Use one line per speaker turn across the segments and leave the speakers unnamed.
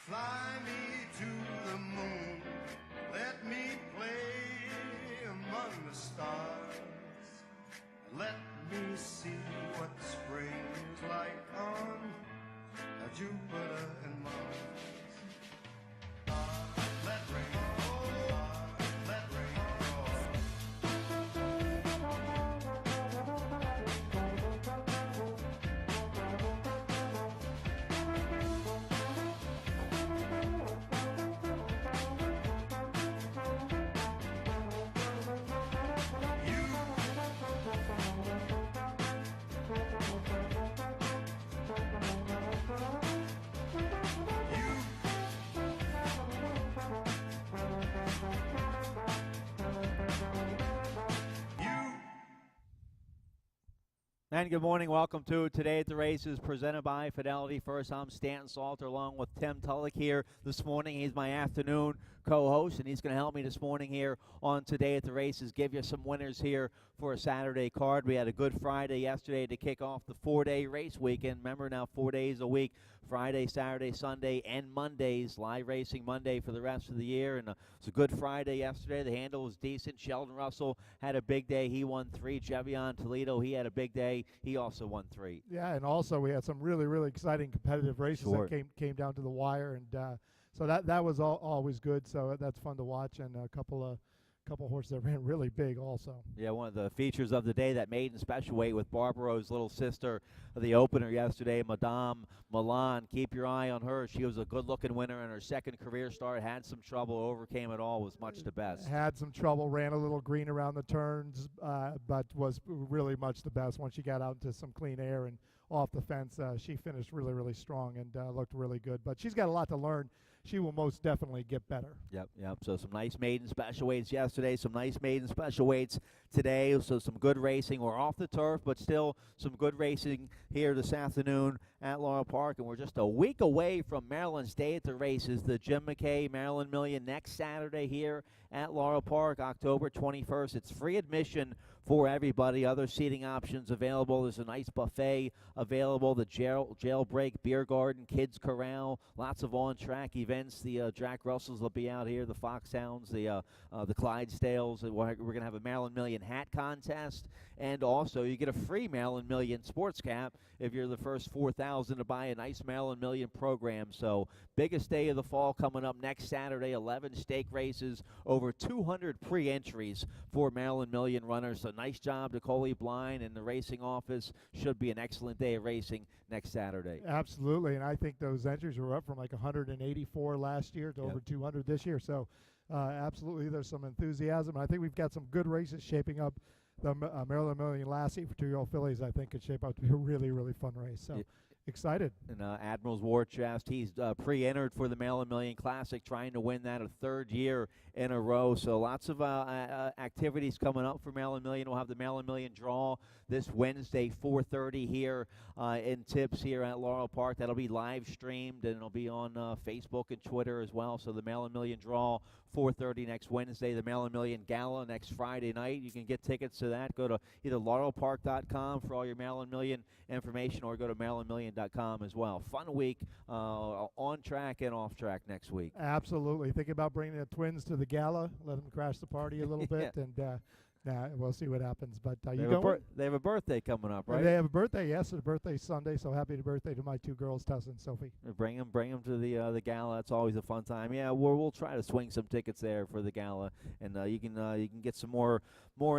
Fly me to the moon, let me play among the stars. Let me see what spring is like on Jupiter and Mars. Let rain fall, let rain
And good morning. Welcome to Today at the Races, presented by Fidelity First. I'm Stanton Salter along with Tim Tulloch here this morning. He's my afternoon co-host, and he's going to help me this morning here on Today at the Races, give you some winners here for a Saturday card. We had a good Friday yesterday to kick off the four-day race weekend. Remember now, 4 days a week, Friday, Saturday, Sunday, and Mondays. Live racing Monday for the rest of the year. And it's a good Friday yesterday. The handle was decent. Sheldon Russell had a big day. He won 3. Jevion Toledo, he had a big day. He also won 3.
Yeah, and also we had some really, really exciting competitive races that came down to the wire, and so that was always good. So that's fun to watch, and a couple horses that ran really big also.
Yeah, one of the features of the day, that maiden special weight with Barbaro's little sister, the opener yesterday, Madame Milan. Keep your eye on her. She was a good-looking winner in her second career start, had some trouble, overcame it all, was much the best.
Had some trouble, ran a little green around the turns, but was really much the best. Once she got out into some clean air and off the fence, she finished really, really strong and looked really good. But she's got a lot to learn. She will most definitely get better.
Yep. So some nice maiden special weights yesterday, some nice maiden special weights today. So some good racing. We're off the turf, but still some good racing here this afternoon at LaurelPark. And we're just a week away from Maryland's Day at the Races, the Jim McKay Maryland Million next Saturday here at LaurelPark, October 21st. It's free admission for everybody. Other seating options available. There's a nice buffet available, the Jailbreak Beer Garden, Kids Corral, lots of on-track events. The Jack Russells will be out here, the Foxhounds, the Clydesdales. We're going to have a Maryland Million hat contest, and also you get a free Maryland Million sports cap if you're the first 4,000 to buy a nice Maryland Million program. So biggest day of the fall coming up next Saturday, 11 stake races, over 200 pre-entries for Maryland Million runners. So nice job to Coley Blind and the racing office. Should be an excellent day of racing next Saturday.
Absolutely, and I think those entries were up from like 184 last year to over 200 this year. So absolutely, there's some enthusiasm. I think we've got some good races shaping up. The Maryland Million Lassie for 2-year-old fillies, I think, could shape out to be a really, really fun race. So excited.
And Admiral's War Chest, he's pre-entered for the Maryland Million Classic, trying to win that a third year in a row. So lots of activities coming up for Maryland Million. We'll have the Maryland Million draw this Wednesday, 4:30 here in Tips here at LaurelPark. That'll be live streamed, and it'll be on Facebook and Twitter as well. So the Maryland Million draw, 4:30 next Wednesday. The Maryland Million Gala next Friday night. You can get tickets to that. Go to either laurelpark.com for all your Maryland Million information, or go to marylandmillion.com as well. Fun week, on track and off track next week.
Absolutely. Think about bringing the twins to the gala. Let them crash the party a little bit, and we'll see what happens. But
they have a birthday coming up, right?
They have a birthday, yes. It's a birthday Sunday, so happy birthday to my two girls, Tessa and Sophie.
Bring them to the gala. It's always a fun time. Yeah, we'll try to swing some tickets there for the gala, and you can get some more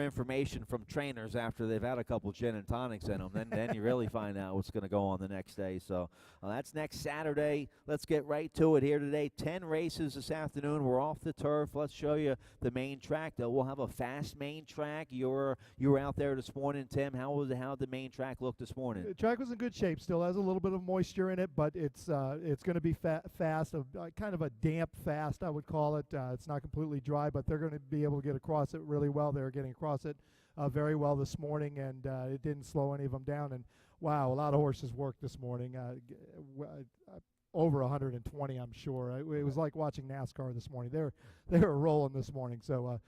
information from trainers after they've had a couple gin and tonics in them. Then you really find out what's going to go on the next day. So that's next Saturday. Let's get right to it here today. 10 races this afternoon. We're off the turf. Let's show you the main track, though. We'll have a fast main track. You were out there this morning, Tim. How did the main track look this morning?
The track was in good shape. Still has a little bit of moisture in it, but it's going to be fast, kind of a damp fast, I would call it. It's not completely dry, but they're going to be able to get across it really well. They're getting across it very well this morning, and it didn't slow any of them down. And wow, a lot of horses worked this morning. Over 120, I'm sure. It was like watching NASCAR this morning. They were rolling this morning. So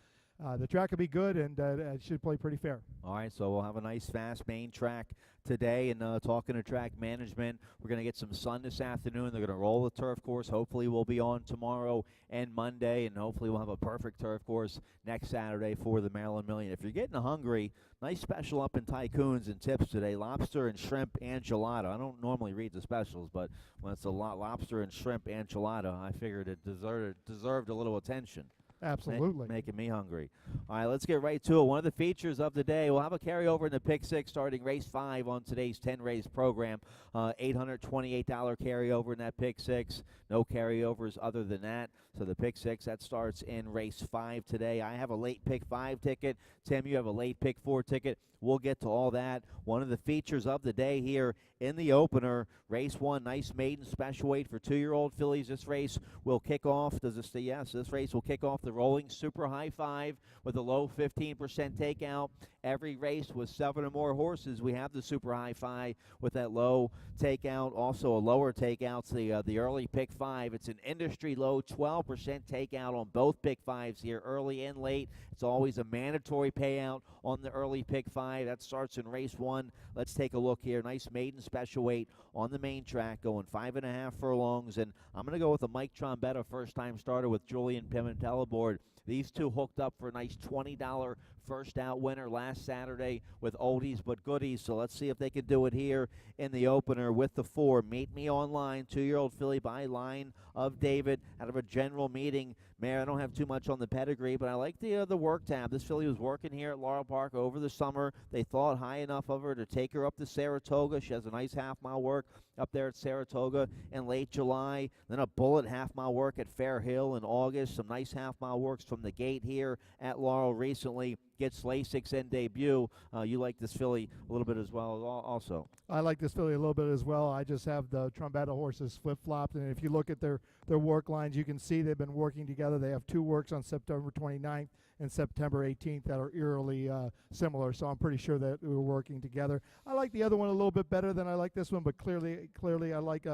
the track will be good, and it should play pretty fair.
All right, so we'll have a nice, fast main track today. And talking to track management, we're going to get some sun this afternoon. They're going to roll the turf course. Hopefully we'll be on tomorrow and Monday, and hopefully we'll have a perfect turf course next Saturday for the Maryland Million. If you're getting hungry, nice special up in Tycoons and tips today. Lobster and shrimp enchilada. I don't normally read the specials, but when it's a lobster and shrimp enchilada, I figured it deserved a little attention.
Absolutely.
Making me hungry. All right, let's get right to it. One of the features of the day, we'll have a carryover in the Pick 6 starting race 5 on today's 10-race program. $828 carryover in that Pick 6. No carryovers other than that. So the Pick 6, that starts in race 5 today. I have a late Pick 5 ticket. Tim, you have a late Pick 4 ticket. We'll get to all that. One of the features of the day here in the opener, race 1, nice maiden special weight for 2-year-old fillies. This race will kick off. Does it say yes? This race will kick off the rolling super high 5 with a low 15% takeout. Every race with 7 or more horses, we have the super high 5 with that low takeout. Also a lower takeout, the early Pick 5. It's an industry low 12% takeout on both Pick 5s here, early and late. It's always a mandatory payout on the early Pick 5. That starts in race 1. Let's take a look here. Nice maiden special weight on the main track, going 5.5 furlongs. And I'm going to go with a Mike Trombetta first-time starter with Julian Pimentel aboard. These two hooked up for a nice $20 first out winner last Saturday with oldies but goodies. So let's see if they can do it here in the opener with the 4. Meet Me Online, 2-year-old filly by Line of David out of a general meeting mare. I don't have too much on the pedigree, but I like the work tab. This filly was working here at LaurelPark over the summer. They thought high enough of her to take her up to Saratoga. She has a nice half-mile work up there at Saratoga in late July. Then a bullet half-mile work at Fair Hill in August. Some nice half-mile works from the gate here at Laurel recently. Gets Lasix in debut. You like this filly a little bit as well also. I
like this filly a little bit as well. I just have the Trombetta horses flip-flopped, and if you look at their work lines, you can see they've been working together. They have 2 works on September 29th and September 18th that are eerily similar, so I'm pretty sure that we're working together. I like the other one a little bit better than I like this one, but clearly I like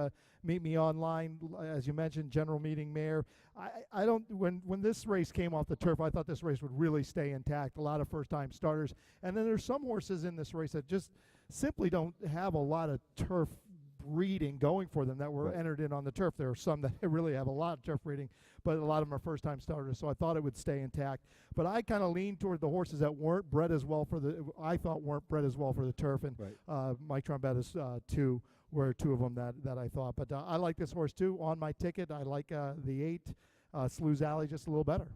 Meet Me Online, as you mentioned, general meeting mare. I don't, when this race came off the turf, I thought this race would really stay intact. A lot of first-time starters, and then there's some horses in this race that just simply don't have a lot of turf breeding going for them that were entered in on the turf. There are some that really have a lot of turf breeding, but a lot of them are first-time starters, so I thought it would stay intact. But I kind of leaned toward the horses that weren't bred as well for the, I thought weren't bred as well for the turf, and Mike Trombetta's 2 were 2 of them that I thought. But I like this horse too on my ticket. I like the 8. Slews Alley just a little better.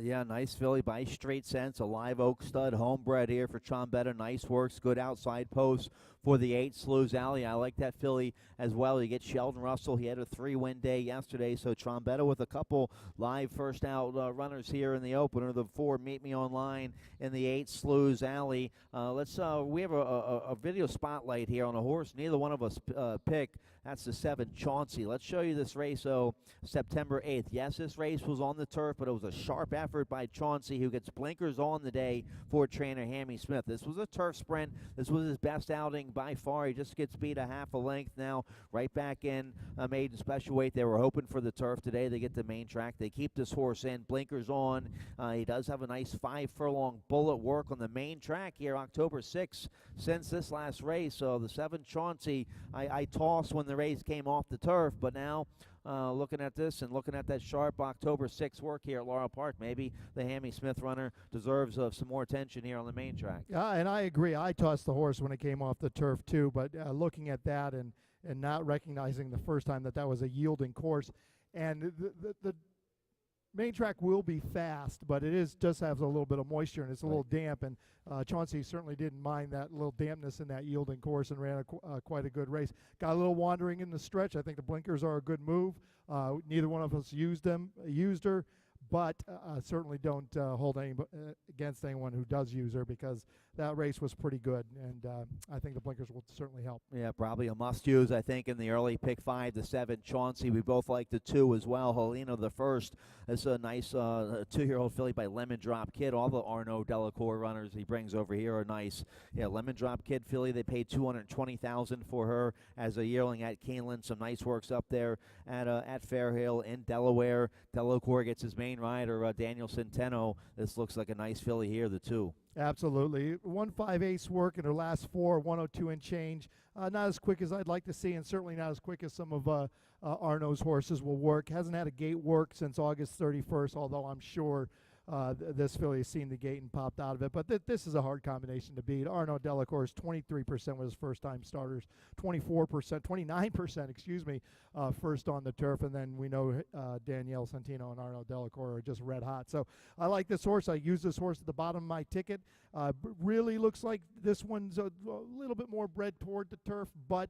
Yeah, nice filly by Straight Sense, a live oak stud, homebred here for Trombetta. Nice works, good outside post for the 8, Slews Alley. I like that filly as well. You get Sheldon Russell. He had a 3-win day yesterday, so Trombetta with a couple live first out runners here in the opener. The 4, Meet Me Online, and the 8, Slews Alley. We have a video spotlight here on a horse neither one of us pick. That's the 7, Chauncey. Let's show you this race, September 8th. Yes, this race was on the turf, but it was a sharp effort by Chauncey, who gets blinkers on the day for trainer Hammy Smith. This was a turf sprint. This was his best outing by far. He just gets beat a half a length now, right back in maiden special weight. They were hoping for the turf today. They get the main track. They keep this horse in, blinkers on. He does have a nice 5-furlong bullet work on the main track here, October 6th, since this last race. So the 7, Chauncey, I tossed when the race came off the turf, but now looking at this and looking at that sharp October 6th work here at LaurelPark, maybe the Hammy Smith runner deserves some more attention here on the main track.
Yeah, and I agree. I tossed the horse when it came off the turf too, but looking at that and not recognizing the first time that was a yielding course, and the main track will be fast, but it just has a little bit of moisture and it's a little damp, and Chauncey certainly didn't mind that little dampness in that yielding course and ran quite a good race. Got a little wandering in the stretch. I think the blinkers are a good move. Neither one of us used her, but certainly don't hold any against anyone who does use her, because that race was pretty good, and I think the blinkers will certainly help.
Yeah, probably a must-use, I think, in the early Pick 5, the 7, Chauncey. We both like the 2 as well. Helena, the 1st, is a nice 2-year-old filly by Lemon Drop Kid. All the Arnaud Delacour runners he brings over here are nice. Yeah, Lemon Drop Kid filly, they paid $220,000 for her as a yearling at Keeneland. Some nice works up there at Fairhill in Delaware. Delacour gets his main rider Daniel Centeno. This looks like a nice filly here, the 2.
Absolutely. 1.58 work in her last 4, 102 and change. Not as quick as I'd like to see, and certainly not as quick as some of Arno's horses will work. Hasn't had a gate work since August 31st, although I'm sure this filly has seen the gate and popped out of it. But this is a hard combination to beat. Arno Delacour is 23% with his first-time starters, 29%, excuse me, first on the turf. And then we know Danielle Santino and Arno Delacour are just red hot. So I like this horse. I use this horse at the bottom of my ticket. Really looks like this one's a little bit more bred toward the turf, but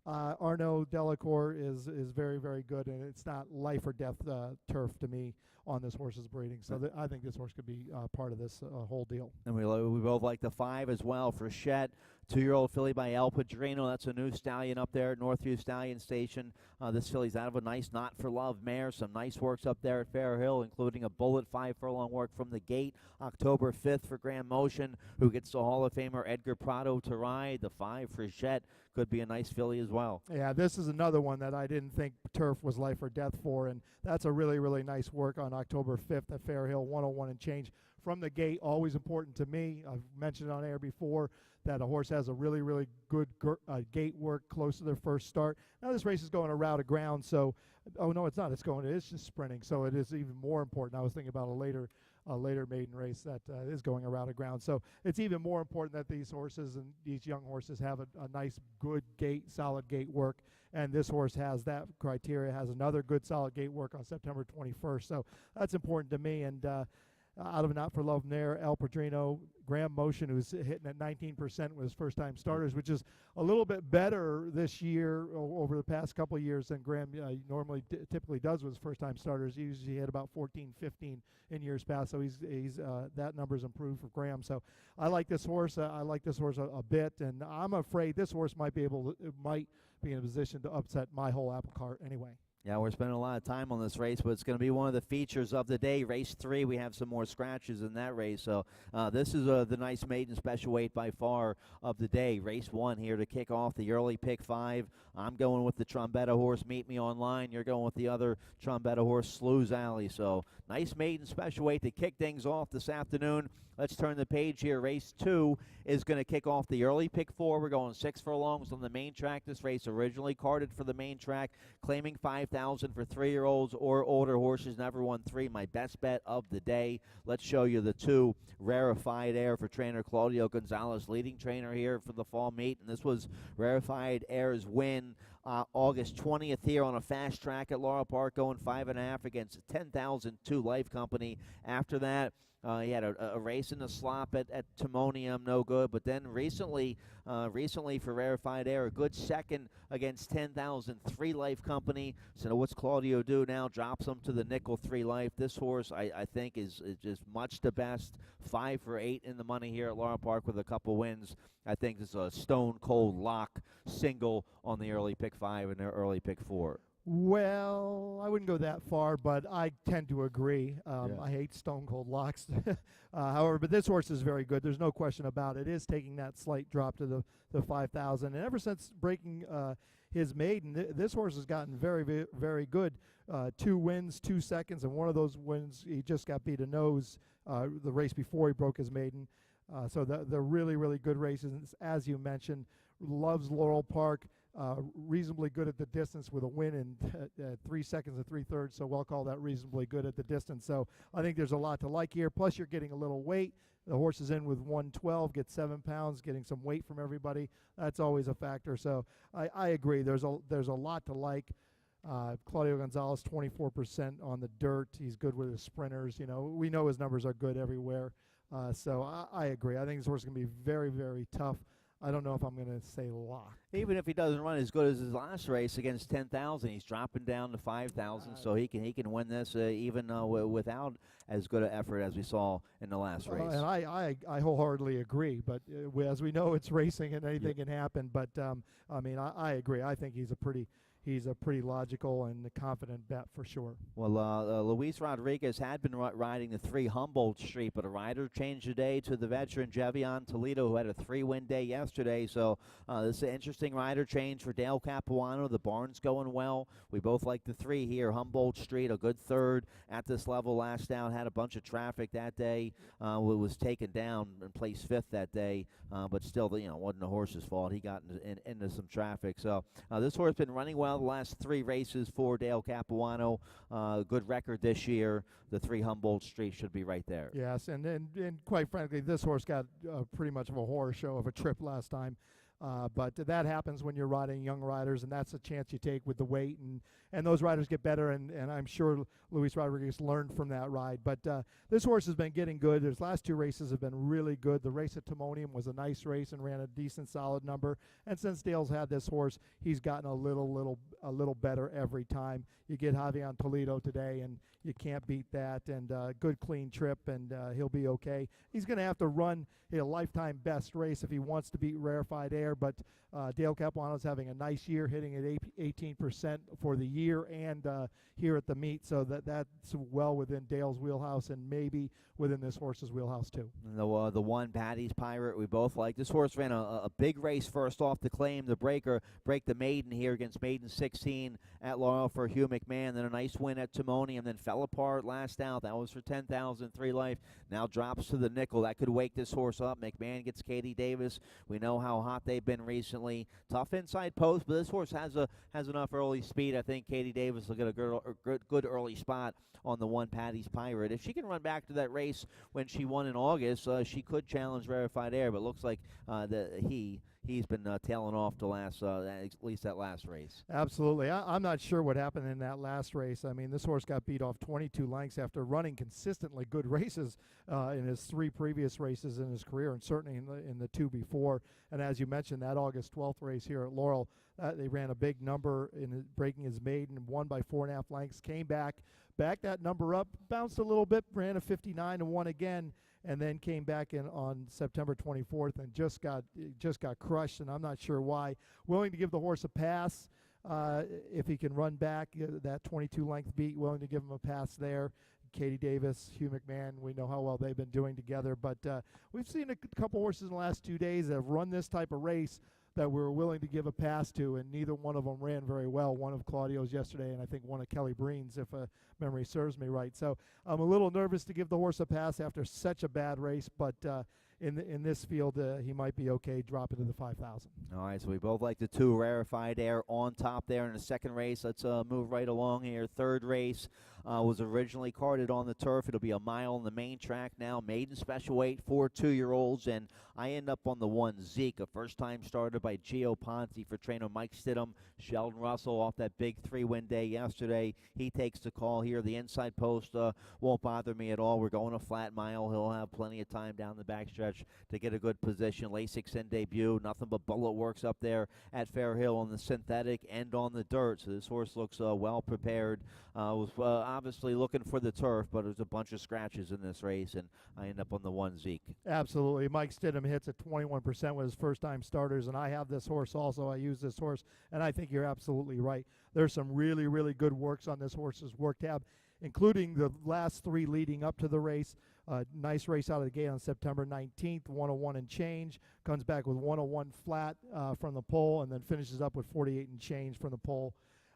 Arno Delacour is very, very good, and it's not life or death turf to me on this horse's breeding. So I think this horse could be part of this whole deal.
And we both like the 5 as well. Frechette, 2-year-old filly by El Padrino. That's a new stallion up there at Northview Stallion Station. This filly's out of a nice Not for Love mare. Some nice works up there at Fair Hill, including a bullet 5-furlong work from the gate. October 5th for Grand Motion, who gets the Hall of Famer Edgar Prado to ride. The 5 Frechette could be a nice filly as well.
Yeah, this is another one that I didn't think turf was life or death for, and that's a really, really nice work on October 5th at Fair Hill, 101 and change. From the gate, always important to me. I've mentioned on air before that a horse has a really, really good gate work close to their first start. Now this race is going a route of ground, so, oh no, it's not. It's just sprinting, so it is even more important. I was thinking about a later maiden race that is going around the ground. So it's even more important that these horses and these young horses have a nice, good gate, solid gate work. And this horse has that criteria, has another good, solid gate work on September 21st. So that's important to me. And out of Not for Love mare, El Padrino, Graham Motion, who's hitting at 19% with his first-time starters, which is a little bit better this year over the past couple of years than Graham normally typically does with his first-time starters. He usually hit about 14, 15 in years past, so he's that number's improved for Graham. So I like this horse. I like this horse a bit, and I'm afraid this horse might be in a position to upset my whole apple cart anyway.
Yeah, we're spending a lot of time on this race, but it's going to be one of the features of the day. Race 3, we have some more scratches in that race. So this is the nice maiden special weight by far of the day. Race 1 here to kick off the early pick 5. I'm going with the Trombetta horse, Meet Me Online. You're going with the other Trombetta horse, Slew's Alley. So nice maiden special weight to kick things off this afternoon. Let's turn the page here. Race 2 is going to kick off the early pick 4. We're going 6 furlongs on the main track. This race originally carded for the main track, claiming $5,000 for 3-year-olds or older horses. Never won 3. My best bet of the day. Let's show you the 2. Rarefied Air for trainer Claudio Gonzalez, leading trainer here for the fall meet. And this was Rarefied Air's win August 20th here on a fast track at LaurelPark, going 5.5 against 10,002 Life Company. After that, he had a race in the slop at Timonium, no good. But then recently for Rarefied Air, a good second against 10,003 Life Company. So what's Claudio do now? Drops him to the nickel 3 Life. This horse, I think, is just much the best. 5 for 8 in the money here at LaurelPark with a couple wins. I think this is a stone-cold lock single on the early pick 5 and their early pick 4.
Well, I wouldn't go that far, but I tend to agree.
Yeah.
I hate stone cold locks. However, but this horse is very good. There's no question about it. It is taking that slight drop to the 5,000. And ever since breaking his maiden, this horse has gotten very, very, very good. 2 wins, 2 seconds, and one of those wins, he just got beat a nose the race before he broke his maiden. So they're really, really good races. As you mentioned, loves LaurelPark. Reasonably good at the distance with a win in 3 seconds and 3/3, so we'll call that reasonably good at the distance. So I think there's a lot to like here. Plus, you're getting a little weight. The horse is in with 112, gets 7 pounds, getting some weight from everybody. That's always a factor. So I agree. There's a lot to like. Claudio Gonzalez, 24% on the dirt. He's good with his sprinters. You know, we know his numbers are good everywhere. So I agree. I think this horse is going to be very, very tough. I don't know if I'm going to say lock.
Even if he doesn't run as good as his last race against 10,000, he's dropping down to 5,000, so he can win this even without as good an effort as we saw in the last race.
And I wholeheartedly agree. But as we know, it's racing and anything can happen. But I mean, I agree. I think he's a pretty he's a pretty logical and confident bet for sure.
Well, Luis Rodriguez had been riding the 3 Humboldt Street, but a rider changed today to the veteran Jevion Toledo, who had a 3-win day yesterday. So this is an interesting rider change for Dale Capuano. The barn's going well. We both like the 3 here. Humboldt Street, a good third at this level last out. Had a bunch of traffic that day. Was taken down and placed 5th that day, but still, wasn't the horse's fault. He got into some traffic. So this horse been running well the last 3 races for Dale Capuano. Good record this year. The 3 Humboldt Street should be right there.
Yes, and quite frankly, this horse got pretty much of a horror show of a trip last time. But that happens when you're riding young riders, and that's a chance you take with the weight, and those riders get better, and I'm sure Luis Rodriguez learned from that ride. But this horse has been getting good. His last 2 races have been really good. The race at Timonium was a nice race and ran a decent, solid number. And since Dale's had this horse, he's gotten a little better every time. You get Javion Toledo today, and you can't beat that. And good, clean trip, and he'll be okay. He's going to have to run a lifetime best race if he wants to beat Rarefied Air, but Dale Capuano's having a nice year, hitting at 18% for the year and here at the meet, so that's well within Dale's wheelhouse and maybe within this horse's wheelhouse too.
And the 1 Patty's Pirate we both like. This horse ran a big race first off to claim the break the maiden here against Maiden 16 at Laurel for Hugh McMahon. Then a nice win at Timonium, then fell apart last out. That was for 10,000, 3 life. Now drops to the nickel. That could wake this horse up. McMahon gets Katie Davis. We know how hot they've been recently. Tough inside post, but this horse has enough early speed. I think Katie Davis will get a good early spot on the 1 Patty's Pirate. If she can run back to that race when she won in August, she could challenge Rarefied Air, but looks like he's been tailing off to at least that last race.
Absolutely. I'm not sure what happened in that last race. I mean, this horse got beat off 22 lengths after running consistently good races in his 3 previous races in his career, and certainly in the 2 before. And as you mentioned, that August 12th race here at Laurel, they ran a big number in breaking his maiden, won by 4.5 lengths, came back that number up, bounced a little bit, ran a 59 and won again, and then came back in on September 24th and just got crushed, and I'm not sure why. Willing to give the horse a pass if he can run back that 22 length beat, willing to give him a pass there. Katie Davis, Hugh McMahon, we know how well they've been doing together, but we've seen a couple horses in the last 2 days that have run this type of race that we were willing to give a pass to, and neither one of them ran very well. One of Claudio's yesterday, and I think one of Kelly Breen's, if memory serves me right. So I'm a little nervous to give the horse a pass after such a bad race, but in this field, he might be okay dropping to the 5,000.
All right, so we both like the 2 Rarefied Air on top there in the second race. Let's move right along here. Third race was originally carded on the turf. It'll be a mile on the main track now. Maiden special weight for 2-year-olds, and I end up on the 1 Zeke, a first-time starter by Gio Ponte for trainer Mike Stidham. Sheldon Russell off that big 3-win day yesterday. He takes the call here. The inside post won't bother me at all. We're going a flat mile. He'll have plenty of time down the backstretch to get a good position. Lasix in debut. Nothing but bullet works up there at Fair Hill on the synthetic and on the dirt. So this horse looks well prepared. Was obviously looking for the turf, but there's a bunch of scratches in this race, and I end up on the 1 Zeke.
Absolutely. Mike Stidham hits at 21% with his first-time starters, and I have this horse also. I use this horse, and I think you're absolutely right. There's some really, really good works on this horse's work tab, including the last 3 leading up to the race. Nice race out of the gate on September 19th, 101 and change. Comes back with 101 flat from the pole, and then finishes up with 48 and change from the pole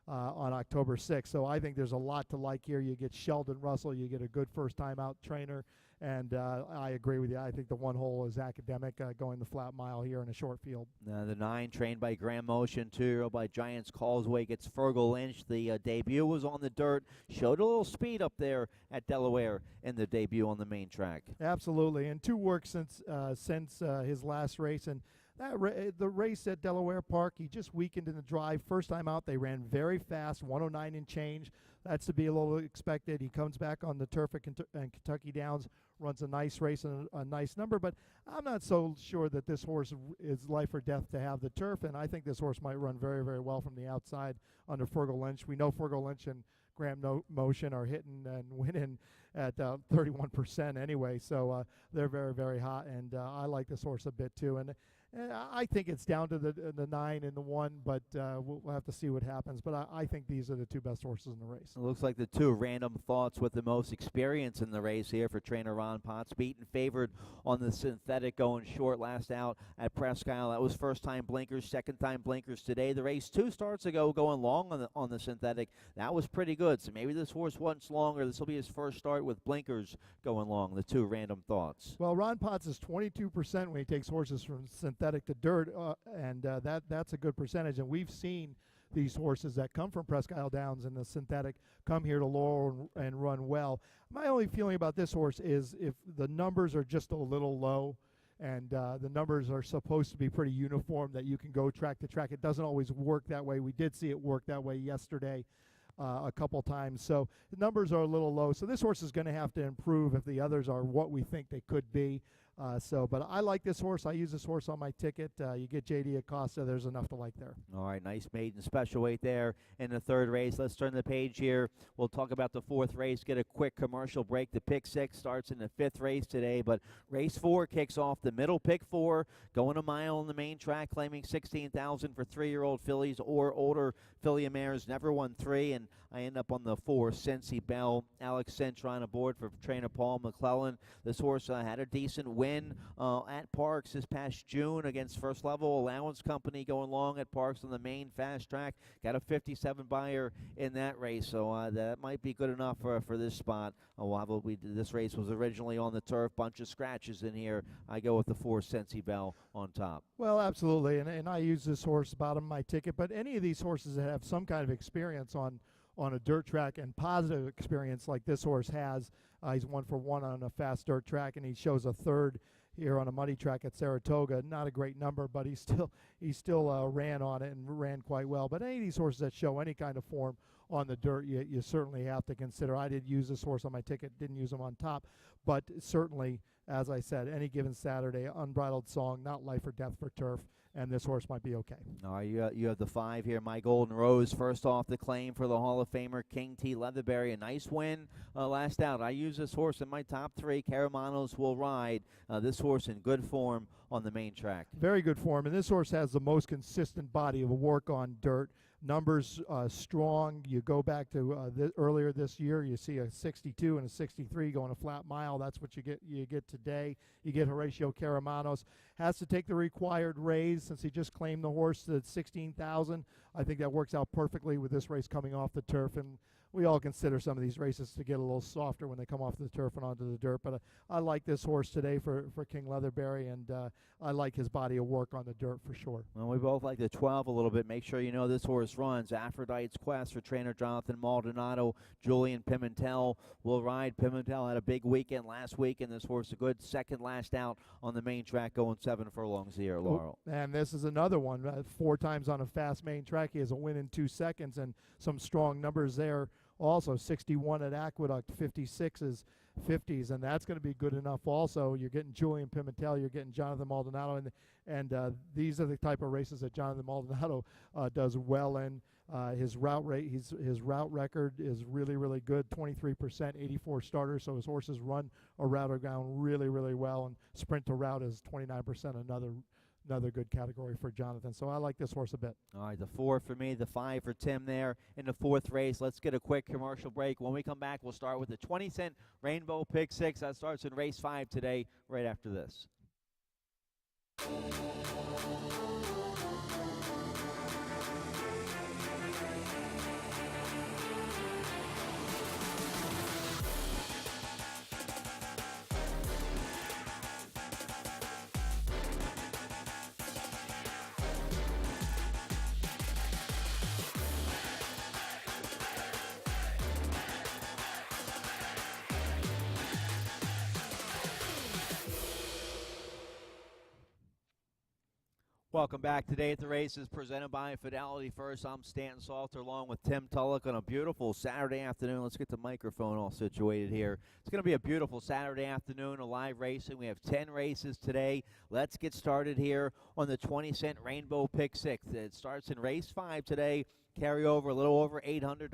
on October 6th. So I think there's a lot to like here. You get Sheldon Russell, you get a good first-time out trainer, and I agree with you. I think the 1 hole is academic, going the flat mile here in a short field.
The 9 trained by Graham Motion, 2-year-old by Giants Causeway, gets Fergal Lynch. The debut was on the dirt, showed a little speed up there at Delaware in the debut on the main track.
Absolutely, and 2 works since his last race, and the race at LaurelPark, he just weakened in the drive. First time out, they ran very fast, 109 and change. That's to be a little expected. He comes back on the turf at Kentucky Downs, runs a nice race and a nice number, but I'm not so sure that this horse is life or death to have the turf, and I think this horse might run very, very well from the outside under Fergal Lynch. We know Fergal Lynch and Graham Motion are hitting and winning at 31% anyway, so they're very, very hot, and I like this horse a bit too. And I think it's down to the 9 and the 1, but we'll have to see what happens. But I think these are the two best horses in the race.
It looks like the two random thoughts with the most experience in the race here for trainer Ron Potts. Beaten favored on the synthetic, going short last out at Presque Isle. That was first time blinkers, second time blinkers today. The race 2 starts ago going long on the synthetic. That was pretty good. So maybe this horse once longer. This will be his first start with blinkers going long. The two random thoughts.
Well, Ron Potts is 22% when he takes horses from synthetic to dirt, and that's a good percentage. And we've seen these horses that come from Presque Isle Downs in the synthetic come here to Laurel and run well. My only feeling about this horse is if the numbers are just a little low, and the numbers are supposed to be pretty uniform, that you can go track to track. It doesn't always work that way. We did see it work that way yesterday a couple times. So the numbers are a little low. So this horse is going to have to improve if the others are what we think they could be. But I like this horse. I use this horse on my ticket. You get J.D. Acosta. There's enough to like there.
All right, nice maiden special weight there in the third race. Let's turn the page here. We'll talk about the fourth race, get a quick commercial break. The pick 6 starts in the fifth race today, but race 4 kicks off the middle pick 4, going a mile on the main track, claiming $16,000 for 3-year-old fillies or older filly mares. Never won 3, and I end up on the 4, Sensi Bell. Alex Cintron aboard for trainer Paul McClellan. This horse had a decent win at Parks this past June against First Level Allowance Company, going long at Parks on the main fast track. Got a 57 buyer in that race, so that might be good enough for this spot. This race was originally on the turf, bunch of scratches in here. I go with the 4, Sensi Bell on top.
Well, absolutely, and I use this horse bottom of my ticket, but any of these horses that have some kind of experience on a dirt track and positive experience like this horse has. He's 1 for 1 on a fast dirt track, and he shows a third here on a muddy track at Saratoga. Not a great number, but he still ran on it and ran quite well. But any of these horses that show any kind of form on the dirt, you certainly have to consider. I did use this horse on my ticket, didn't use him on top, but certainly, as I said, any given Saturday, unbridled song, not life or death for turf, and this horse might be okay.
All right, you have the 5 here. My Golden Rose, first off the claim for the Hall of Famer King T. Leatherberry. A nice win last out. I use this horse in my top 3. Caramanos will ride. This horse in good form on the main track.
Very good form, and this horse has the most consistent body of work on dirt. Numbers strong. You go back to earlier this year, you see a 62 and a 63 going a flat mile. That's what you get today. You get Horatio Caramanos. Has to take the required raise since he just claimed the horse at 16,000. I think that works out perfectly with this race coming off the turf, and we all consider some of these races to get a little softer when they come off the turf and onto the dirt. But I like this horse today for King Leatherberry, and I like his body of work on the dirt for sure.
Well, we both like the 12 a little bit. Make sure you know this horse runs. Aphrodite's Quest for trainer Jonathan Maldonado. Julian Pimentel will ride. Pimentel had a big weekend last week, and this horse a good second last out on the main track, going 7 furlongs here, Laurel.
And this is another one. 4 times on a fast main track. He has a win in 2 seconds, and some strong numbers there. Also, 61 at Aqueduct, 56s, 50s, and that's going to be good enough also. You're getting Julian Pimentel, you're getting Jonathan Maldonado, and these are the type of races that Jonathan Maldonado does well in. His route record is really, really good, 23%, 84 starters, so his horses run a route around really, really well, and sprint to route is 29%, another good category for Jonathan. So I like this horse a bit.
All right, the 4 for me, the 5 for Tim there in the 4th race. Let's get a quick commercial break. When we come back, we'll start with the 20-cent Rainbow Pick 6. That starts in race 5 today, right after this. Welcome back. Today at the Races, presented by Fidelity First. I'm Stanton Salter along with Tim Tulloch on a beautiful Saturday afternoon. Let's get the microphone all situated here. It's going to be a beautiful Saturday afternoon of live racing. We have 10 races today. Let's get started here on the 20-cent Rainbow Pick 6. It starts in race 5 today. Carry over a little over $800,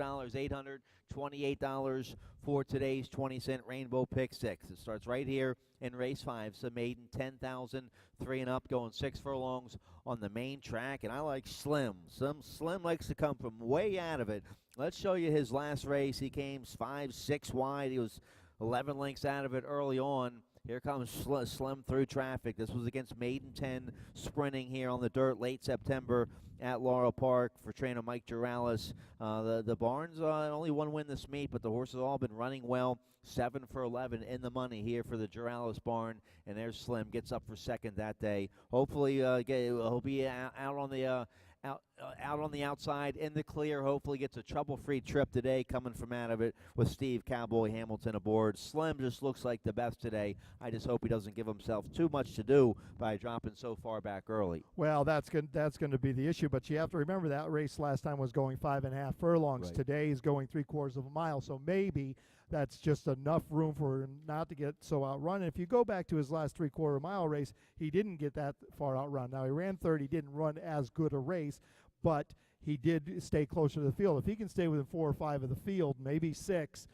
$828 for today's 20-cent Rainbow Pick 6. It starts right here in race 5. So maiden 10,000, 3 and up, going 6 furlongs on the main track. And I like Slim. Slim likes to come from way out of it. Let's show you his last race. He came 5-6 wide. He was 11 lengths out of it early on. Here comes Slim through traffic. This was against Maiden 10 sprinting here on the dirt late September at LaurelPark for trainer Mike Duralis. The barn's only one win this meet, but the horses all been running well. 7 for 11 in the money here for the Duralis barn, and there's Slim. Gets up for second that day. Hopefully he'll be out on the out on the outside in the clear. Hopefully gets a trouble-free trip today coming from out of it with Steve Cowboy Hamilton aboard. Slim just looks like the best today. I just hope he doesn't give himself too much to do by dropping so far back early.
Well, that's going to be the issue, but you have to remember that race last time was going 5.5 furlongs.
Right.
Today is going 3/4 of a mile, so maybe that's just enough room for him not to get so outrun. And if you go back to his last 3/4 mile race, he didn't get that far outrun. Now, he ran third. He didn't run as good a race, but he did stay closer to the field. If he can stay within 4 or 5 of the field, maybe 6,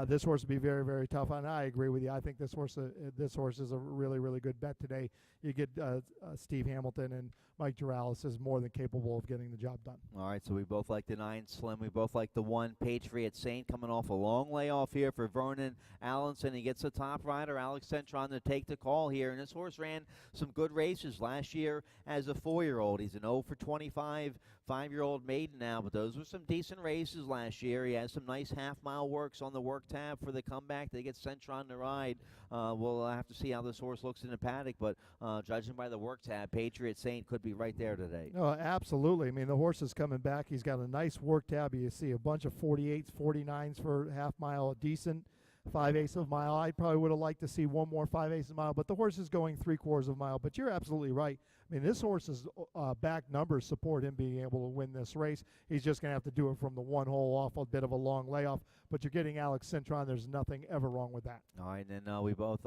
this horse will be very, very tough. And I agree with you. I think this horse is a really, really good bet today. You get Steve Hamilton, and Mike Duralis is more than capable of getting the job done.
All right, so we both like the 9 Slim. We both like the 1 Patriot Saint coming off a long layoff here for Vernon Allenson. He gets the top rider, Alex Centron, to take the call here. And this horse ran some good races last year as a 4-year-old. He's an 0 for 25, 5-year-old maiden now, but those were some decent races last year. He has some nice half-mile works on the work tab for the comeback. They get Centron to ride. We'll have to see how this horse looks in the paddock, but judging by the work tab, Patriot Saint could be right there today.
No, absolutely. I mean, the horse is coming back. He's got a nice work tab. You see a bunch of 48s, 49s for half mile, a decent 5/8 of a mile. I probably would have liked to see one more 5/8 of a mile, but the horse is going 3/4 of a mile. But you're absolutely right. I mean, this horse's back numbers support him being able to win this race. He's just going to have to do it from the one hole off a bit of a long layoff. But you're getting Alex Centron. There's nothing ever wrong with that.
All right, and then we both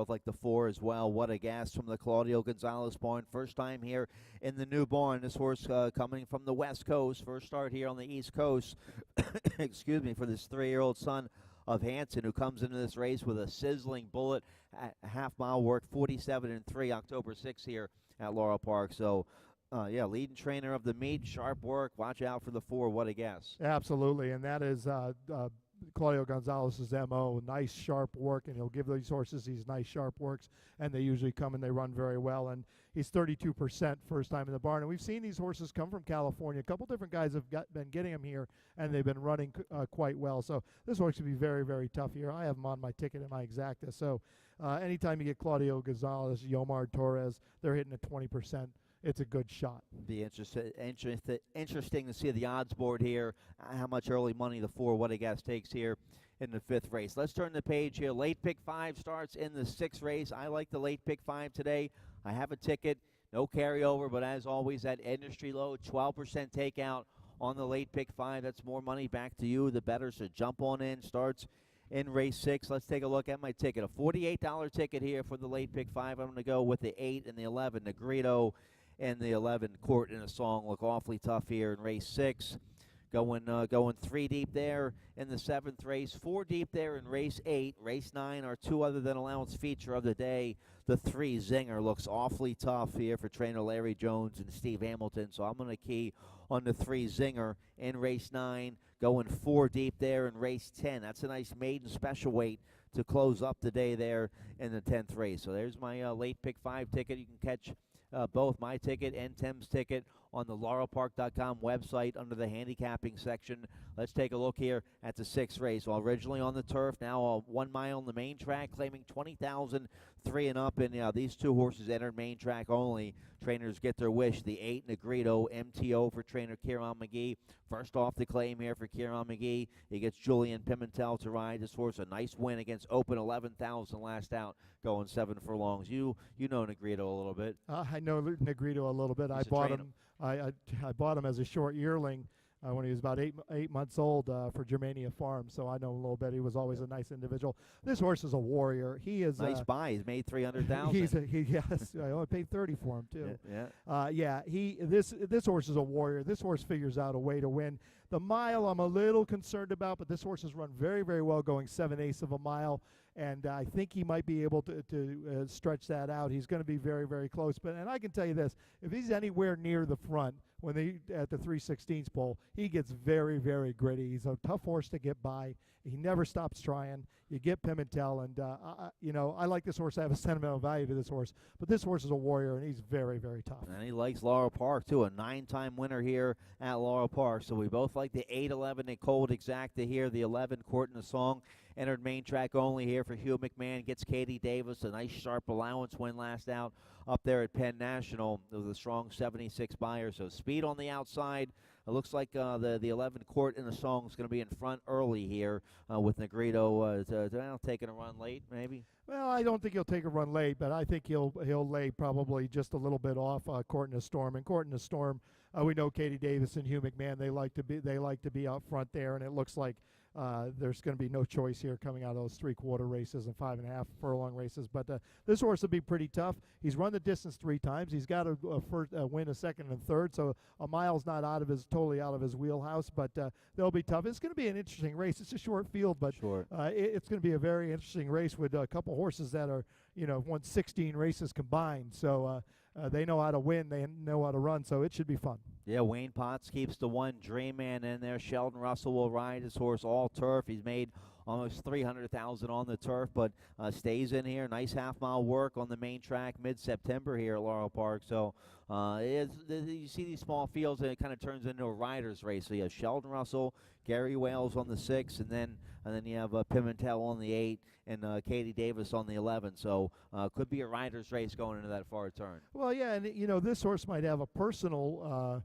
like the 4 as well. What a gas from the Claudio Gonzalez barn. First time here in the new barn. This horse coming from the West Coast. First start here on the East Coast. Excuse me, for this 3-year-old son of Hanson, who comes into this race with a sizzling bullet, half-mile work, 47-3, October 6th here at LaurelPark. So, leading trainer of the meet, sharp work. Watch out for the 4. What a guess.
Absolutely, and that is Claudio Gonzalez's M.O. Nice, sharp work, and he'll give these horses these nice, sharp works, and they usually come and they run very well. And he's 32% first time in the barn. And we've seen these horses come from California. A couple different guys have been getting them here, and they've been running quite well. So this horse should be very, very tough here. I have him on my ticket at my exacta. So anytime you get Claudio Gonzalez, Yomar Torres, they're hitting at 20%. It's a good shot.
Be interesting to see the odds board here, how much early money the 4 What a Guess takes here in the 5th race. Let's turn the page here. Late pick 5 starts in the 6th race. I like the late pick 5 today. I have a ticket, no carryover, but as always, that industry low, 12% takeout on the late pick 5. That's more money back to you, the better, so jump on in. Starts in race 6. Let's take a look at my ticket. A $48 ticket here for the late pick 5. I'm going to go with the 8 and the 11, Negrito, and the 11, Court in a Song. Look awfully tough here in race 6. Going 3 deep there in the 7th race, 4 deep there in race 8. Race 9, our 2 other than allowance feature of the day. The 3 Zinger looks awfully tough here for trainer Larry Jones and Steve Hamilton. So I'm going to key on the 3 Zinger in race 9. Going 4 deep there in race 10. That's a nice maiden special weight to close up the day there in the 10th race. So there's my late pick 5 ticket. You can catch both my ticket and Tim's ticket on the LaurelPark.com website under the handicapping section. Let's take a look here at the 6th race. Well, originally on the turf, now 1 mile on the main track, claiming 20,000, 3 and up. And these 2 horses entered main track only. Trainers get their wish. The 8 Negrito, MTO for trainer Kieran McGee. First off the claim here for Kieran McGee. He gets Julian Pimentel to ride this horse. A nice win against Open, 11,000 last out, going 7 furlongs. You know Negrito a little bit.
I know Negrito a little bit. I bought him as a short yearling when he was about eight months old for Germania Farm. So I know him a little bit. He was always a nice individual. This horse is a warrior. He is
nice buy. He's made $300,000.
Yes. I only paid 30 for him too.
Yeah.
This horse is a warrior. This horse figures out a way to win. The mile I'm a little concerned about, but this horse has run very, very well going 7/8 of a mile, and I think he might be able to stretch that out. He's going to be very, very close. And I can tell you this, if he's anywhere near the front at the 3/16 pole, he gets very, very gritty. He's a tough horse to get by. He never stops trying. You get Pimentel, and I like this horse. I have a sentimental value to this horse, but this horse is a warrior, and he's very, very tough.
And he likes LaurelPark too, a 9-time winner here at LaurelPark. So we both like the 8, 11, and Cold Exacta here. The 11, Court in the Song, entered main track only here for Hugh McMahon. Gets Katie Davis, a nice sharp allowance win last out up there at Penn National. It was a strong 76 buyer. So speed on the outside. It looks like the 11 Court in the Song is going to be in front early here with Negrito taking a run late, maybe.
Well, I don't think he'll take a run late, but I think he'll lay probably just a little bit off Court in the Storm. And Court in the Storm, we know Katie Davis and Hugh McMahon. They like to be out front there, and it looks like there's going to be no choice here coming out of those 3/4 races and 5.5 furlong races. But this horse will be pretty tough. He's run the distance 3 times. He's got to win a second and third, so a mile's not totally out of his wheelhouse. But they'll be tough. It's going to be an interesting race. It's a short field, but it's going to be a very interesting race with a couple horses that are won 16 races combined. So they know how to win. They know how to run. So it should be fun.
Yeah, Wayne Potts keeps the 1 Dream Man in there. Sheldon Russell will ride his horse all turf. He's made almost $300,000 on the turf, but stays in here. Nice half-mile work on the main track mid-September here at LaurelPark. So you see these small fields, and it kind of turns into a rider's race. So you have Sheldon Russell, Gary Wales on the 6, and then you have Pimentel on the 8, and Katie Davis on the 11. So could be a rider's race going into that far turn.
Well, yeah, and this horse might have a personal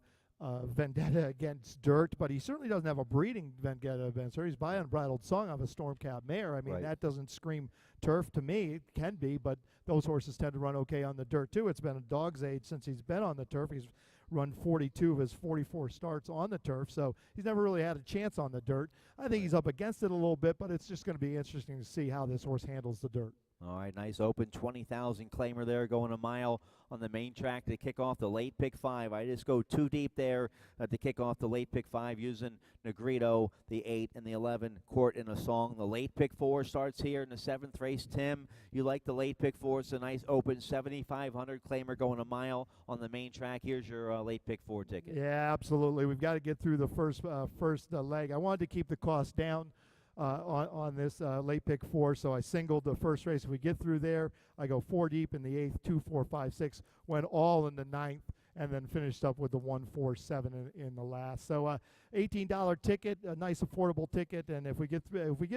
vendetta against dirt, but he certainly doesn't have a breeding vendetta against her. He's by Unbridled Song of a Storm Cap mare. I mean, that doesn't scream turf to me. It can be, but those horses tend to run okay on the dirt too. It's been a dog's age since he's been on the turf. He's run 42 of his 44 starts on the turf, so he's never really had a chance on the dirt. I think he's up against it a little bit, but it's just going to be interesting to see how this horse handles the dirt.
All right, nice open 20,000 claimer there, going a mile on the main track to kick off the late pick 5. I just go too deep there to kick off the late pick 5 using Negrito, the 8 and the 11, Court in a Song. The late pick 4 starts here in the 7th race. Tim, you like the late pick 4? It's a nice open 7,500 claimer going a mile on the main track. Here's your late pick 4 ticket.
Yeah, absolutely. We've got to get through the first leg. I wanted to keep the cost down on this late pick 4, so I singled the first race. If we get through there, I go 4 deep in the 8th, 2, 4, 5, 6, went all in the 9th, and then finished up with the 1, 4, 7 in the last. So $18 ticket, a nice affordable ticket, and if we get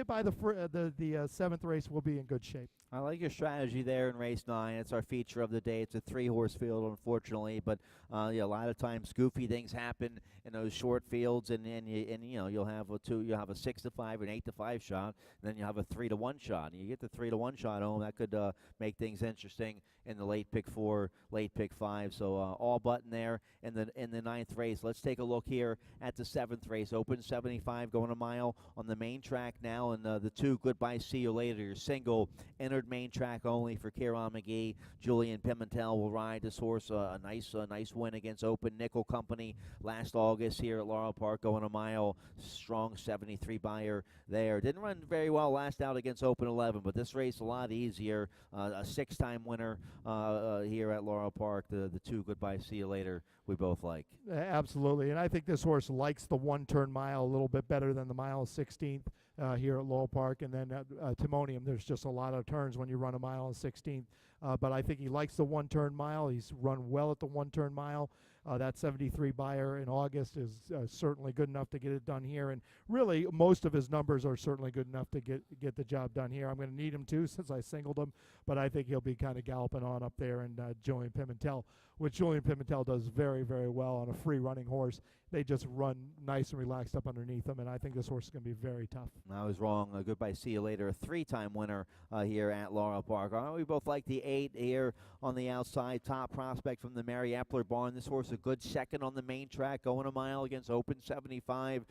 by the 7th race, we'll be in good shape.
I like your strategy there in race 9. It's our feature of the day. It's a 3-horse field, unfortunately, but a lot of times goofy things happen in those short fields, and you'll have a 6-5, an 8-5 shot, and then you have a 3-1 shot. And you get the 3-1 shot home, that could make things interesting in the late pick 4, late pick 5. So all button there in the 9th race. Let's take a look here at the 7th race. Open 75 going a mile on the main track now, and the 2 Goodbye See You Later, your single, entered main track only for Kieran McGee. Julian Pimentel will ride this horse. A nice win against Open Nickel Company last August here at LaurelPark, going a mile. Strong 73 buyer there. Didn't run very well last out against Open 11, but this race a lot easier. A 6-time winner here at LaurelPark. The 2 Goodbye See You Later we both like.
Absolutely, and I think this horse likes the 1-turn mile a little bit better than the mile 16th here at LaurelPark. And then at Timonium, there's just a lot of turns when you run a mile and 16th. But I think he likes the 1-turn mile. He's run well at the 1-turn mile. That 73 buyer in August is certainly good enough to get it done here. And really, most of his numbers are certainly good enough to get the job done here. I'm going to need him too, since I singled him. But I think he'll be kind of galloping on up there. And Julian Pimentel, which Julian Pimentel does very, very well on a free running horse. They just run nice and relaxed up underneath them, and I think this horse is going to be very tough.
I was wrong. Goodbye See You Later, a 3-time winner here at LaurelPark. We both like the 8 here on the outside. Top prospect from the Mary Epler barn. This horse a good second on the main track, going a mile against Open 75.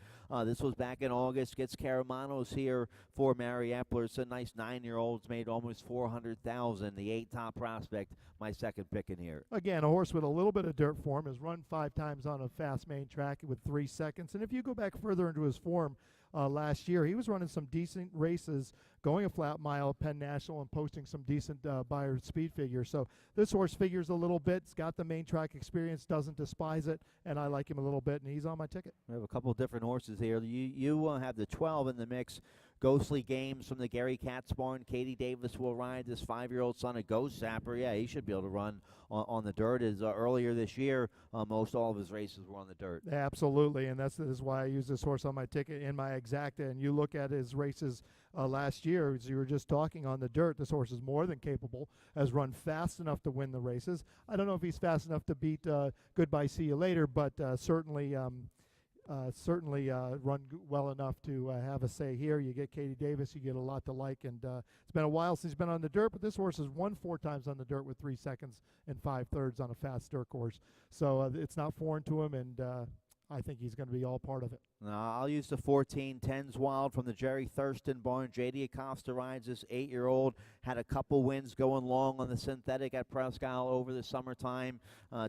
This was back in August. Gets Caramanos here for Mary Epler. It's a nice 9-year-old. It's made almost $400,000. The 8 top prospect, my second pick in here.
Again, a horse with a little bit of dirt form, has run 5 times on a fast main track with 3 seconds. And if you go back further into his form, last year, he was running some decent races, going a flat mile at Penn National and posting some decent Beyer speed figures. So this horse figures a little bit. It's got the main track experience, doesn't despise it, and I like him a little bit, and he's on my ticket.
We have a couple of different horses here. You have the 12 in the mix. Ghostly Games from the Gary Katz barn. Katie Davis will ride this 5-year-old son of Ghost Sapper. Yeah, he should be able to run on the dirt. Earlier this year, most all of his races were on the dirt.
Absolutely, and this is why I use this horse on my ticket in my exacta. And you look at his races last year, as you were just talking, on the dirt, this horse is more than capable, has run fast enough to win the races. I don't know if he's fast enough to beat Goodbye See You Later, but certainly run well enough to have a say here. You get Katie Davis, you get a lot to like, and it's been a while since he's been on the dirt, but this horse has won 4 times on the dirt with 3 seconds and 5/3 on a fast dirt course. So it's not foreign to him, and I think he's going to be all part of it.
I'll use the 14 Tens Wild from the Jerry Thurston barn. J.D. Acosta rides this 8-year-old. Had a couple wins going long on the synthetic at Presque Isle over the summertime.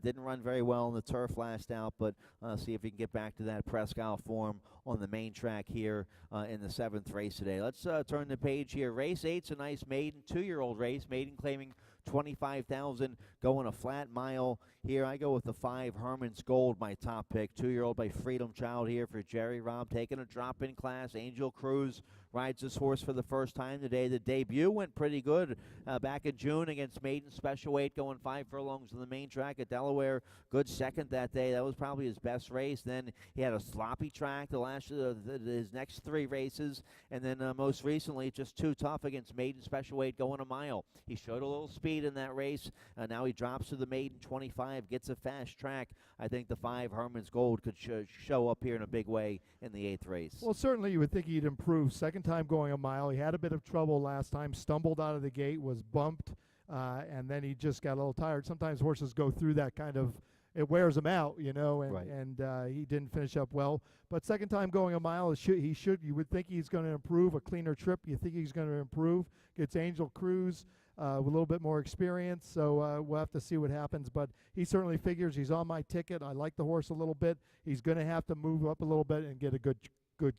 Didn't run very well on the turf last out, but see if he can get back to that Presque Isle form on the main track here in the 7th race today. Let's turn the page here. Race 8's a nice maiden 2-year-old race. Maiden claiming 25,000, going a flat mile here. I go with the 5 Herman's Gold, my top pick. 2-year-old by Freedom Child here for Jerry Robb, taking a drop in class. Angel Cruz rides this horse for the first time today. The debut went pretty good back in June against Maiden Special Weight, going 5 furlongs on the main track at Delaware. Good second that day. That was probably his best race. Then he had a sloppy track his next 3 races, and then most recently just too tough against Maiden Special Weight, going a mile. He showed a little speed in that race. Now he drops to the Maiden 25, gets a fast track. I think the 5 Herman's Gold could show up here in a big way in the 8th race.
Well, certainly you would think he'd improve. Second time going a mile. He had a bit of trouble last time, stumbled out of the gate, was bumped, and then he just got a little tired. Sometimes horses go through that kind of, it wears them out, you know, and,
right.
and he didn't finish up well. But second time going a mile, you would think he's going to improve. A cleaner trip, you think he's going to improve. Gets Angel Cruz with a little bit more experience, so we'll have to see what happens. But he certainly figures. He's on my ticket. I like the horse a little bit. He's going to have to move up a little bit and get a good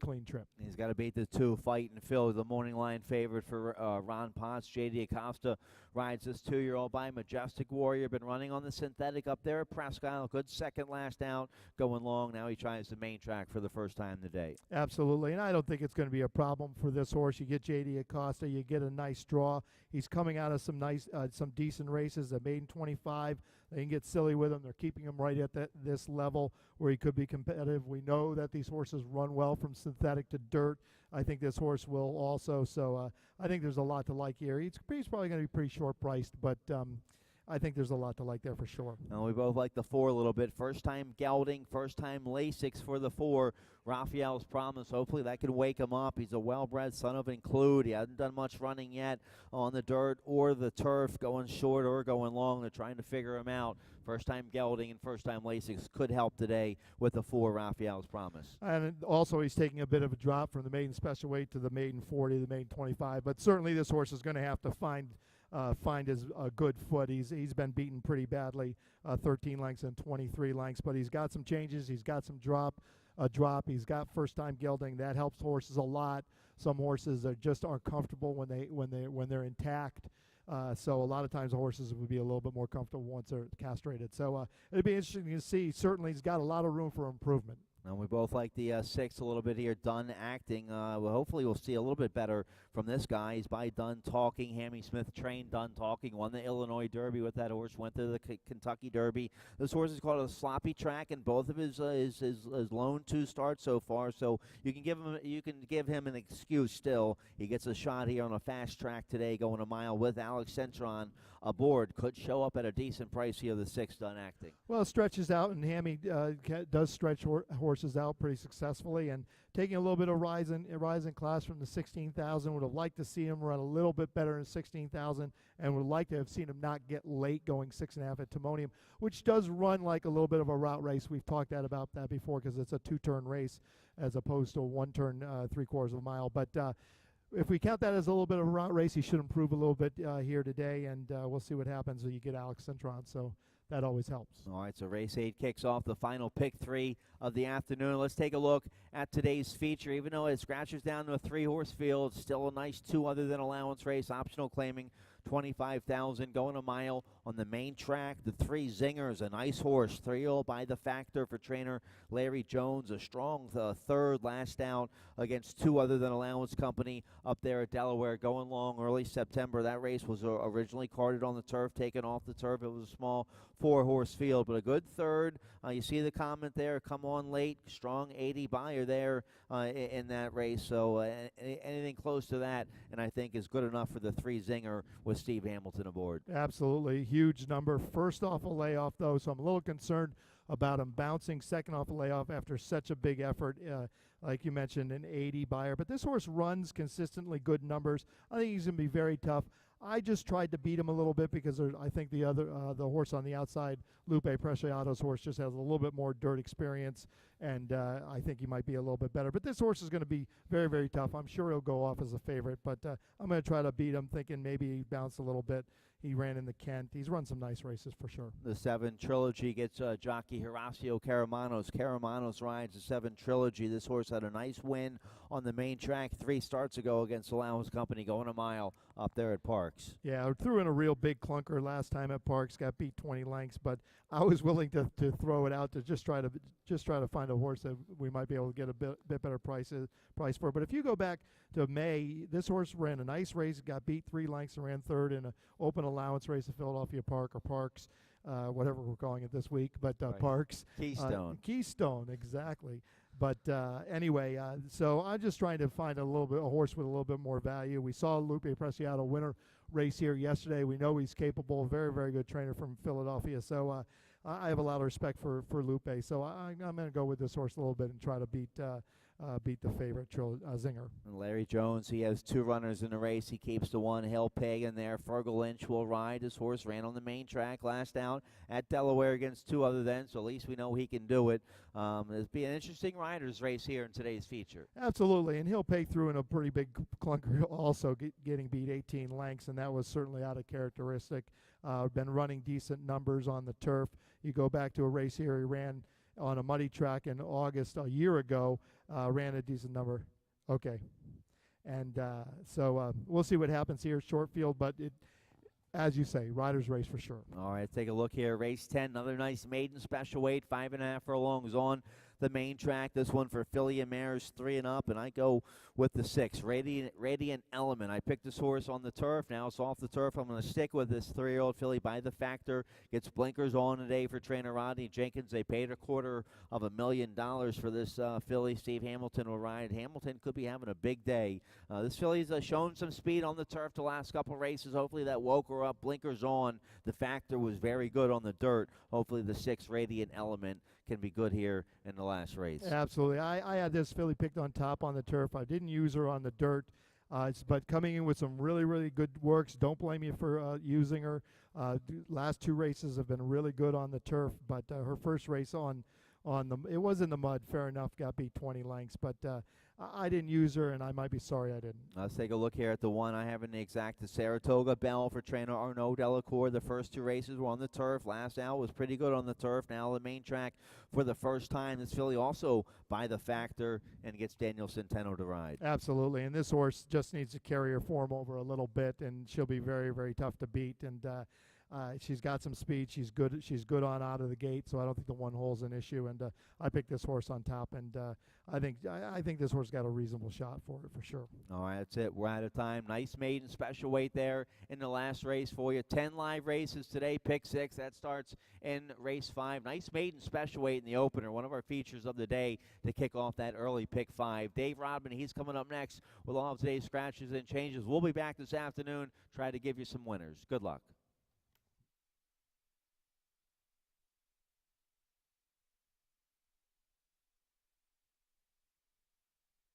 clean trip.
He's got to beat the 2 Fight and Phil, the morning line favorite for Ron Potts. J.D. Acosta rides this 2-year-old by Majestic Warrior. Been running on the synthetic up there at Presque Isle. Good second last out, going long. Now he tries the main track for the first time today.
Absolutely, and I don't think it's going to be a problem for this horse. You get J.D. Acosta, you get a nice draw. He's coming out of some decent races. A maiden 25. They can get silly with him. They're keeping him right at this level where he could be competitive. We know that these horses run well from synthetic to dirt. I think this horse will also. So I think there's a lot to like here. He's probably going to be pretty short-priced, but I think there's a lot to like there for sure.
And we both like the 4 a little bit. First time gelding, first time Lasix for the 4. Raphael's Promise. Hopefully that can wake him up. He's a well-bred son of Include. He hasn't done much running yet on the dirt or the turf, going short or going long. They're trying to figure him out. First time gelding and first time Lasix could help today with the 4 Raphael's Promise.
And also he's taking a bit of a drop from the maiden special weight to the maiden 40, the maiden 25. But certainly this horse is going to have to find his good foot. He's been beaten pretty badly, 13 lengths and 23 lengths, but he's got some changes. He's got some drop. He's got first-time gelding. That helps horses a lot. Some horses aren't comfortable when they're intact. So a lot of times the horses would be a little bit more comfortable once they're castrated. So it'd be interesting to see. Certainly he's got a lot of room for improvement.
And we both like the 6 a little bit here. Dunn Acting. Hopefully we'll see a little bit better from this guy. He's by Dunn Talking. Hammy Smith trained Dunn Talking. Won the Illinois Derby with that horse. Went to the Kentucky Derby. This horse is called a sloppy track in both of his lone 2 starts so far. So you can give him an excuse still. He gets a shot here on a fast track today, going a mile with Alex Centron aboard. Could show up at a decent price here. The 6 Dunn Acting.
Well, it stretches out, and Hammy does stretch horses horses out pretty successfully and taking a little bit of rise in class from the 16,000. Would have liked to see him run a little bit better in 16,000, and would like to have seen him not get late going 6.5 at Timonium, which does run like a little bit of a route race. We've talked about that before because it's a 2-turn race as opposed to a 1-turn 3/4 of a mile. But if we count that as a little bit of a route race, he should improve a little bit here today, and we'll see what happens when you get Alex Cintron. So that always helps.
All right, so race 8 kicks off the final pick 3 of the afternoon. Let's take a look at today's feature. Even though it scratches down to a 3-horse field, still a nice 2 other than allowance race, optional claiming 25,000, going a mile on the main track. The 3 Zingers, a nice horse, 3-0 by the Factor for trainer Larry Jones, a strong third last out against 2 other than allowance company up there at Delaware, going long early September. That race was originally carded on the turf, taken off the turf. It was a small 4-horse field, but a good third. You see the comment there, come on late, strong 80 buyer there in that race. So anything close to that, and I think is good enough for the 3 Zinger with Steve Hamilton aboard.
Absolutely, huge number. First off a layoff, though, so I'm a little concerned about him bouncing second off a layoff after such a big effort. Like you mentioned, an 80 buyer. But this horse runs consistently good numbers. I think he's going to be very tough. I just tried to beat him a little bit because I think the horse on the outside, Lupe Preciado's horse, just has a little bit more dirt experience, and I think he might be a little bit better. But this horse is going to be very, very tough. I'm sure he'll go off as a favorite, but I'm going to try to beat him, thinking maybe he bounced a little bit. He ran in the Kent. He's run some nice races for sure.
The 7 Trilogy gets jockey Horacio Caramanos. Caramanos rides the 7 Trilogy. This horse had a nice win on the main track 3 starts ago against Allowance Company, going a mile up there at Parks.
Yeah, I threw in a real big clunker last time at Parks, got beat 20 lengths, but I was willing to throw it out to just try to find a horse that we might be able to get a bit better price for. But if you go back to May, this horse ran a nice race, got beat 3 lengths, and ran third in an open allowance race at Philadelphia Park, or Parks, whatever we're calling it this week, but
Right.
Parks.
Keystone,
exactly. But anyway, so I'm just trying to find a horse with a little bit more value. We saw Lupe Preciado winner race here yesterday. We know he's capable, very, very good trainer from Philadelphia. So I have a lot of respect for Lupe. So I'm going to go with this horse a little bit and try to beat the favorite, Zinger.
And Larry Jones, he has 2 runners in the race. He keeps the 1 Hale Pagan there. Fergal Lynch will ride. This horse ran on the main track last out at Delaware against 2 other than, so at least we know he can do it. It'll be an interesting riders race here in today's feature.
Absolutely, and he'll pay through in a pretty big clunker, also getting beat 18 lengths, and that was certainly out of characteristic. Been running decent numbers on the turf. You go back to a race here, he ran on a muddy track in August a year ago, ran a decent number. Okay. And so we'll see what happens here, short field, but as you say, rider's race for sure.
All right, take a look here. Race 10, another nice maiden special weight, 5.5 furlongs on the main track. This one for filly and mares 3 and up, and I go with the 6, Radiant Element. I picked this horse on the turf. Now it's off the turf. I'm going to stick with this 3-year-old filly by the Factor. Gets blinkers on today for trainer Rodney Jenkins. They paid $250,000 for this filly. Steve Hamilton will ride. Hamilton could be having a big day. This filly's shown some speed on the turf the last couple races. Hopefully that woke her up. Blinkers on. The Factor was very good on the dirt. Hopefully the 6 Radiant Element can be good here in the last race.
Absolutely. I had this filly picked on top on the turf. I didn't use her on the dirt, but coming in with some really, really good works. Don't blame me for using her. Last 2 races have been really good on the turf, but her first race it was in the mud, fair enough, got beat 20 lengths, but I didn't use her, and I might be sorry I didn't.
Let's take a look here at the one I have in the exact, the Saratoga Bell for trainer Arnaud Delacour. The first 2 races were on the turf. Last out was pretty good on the turf. Now the main track for the first time. This filly also by the Factor and gets Daniel Centeno to ride.
Absolutely, and this horse just needs to carry her form over a little bit, and she'll be very, very tough to beat. And she's got some speed. She's good on out of the gate, so I don't think the 1 hole's an issue. And I picked this horse on top, and I think this horse got a reasonable shot for it for sure.
All right, that's it. We're out of time. Nice maiden special weight there in the last race for you. 10 live races today. Pick 6. That starts in race 5. Nice maiden special weight in the opener. One of our features of the day to kick off that early pick 5. Dave Rodman, he's coming up next with all of today's scratches and changes. We'll be back this afternoon. Try to give you some winners. Good luck.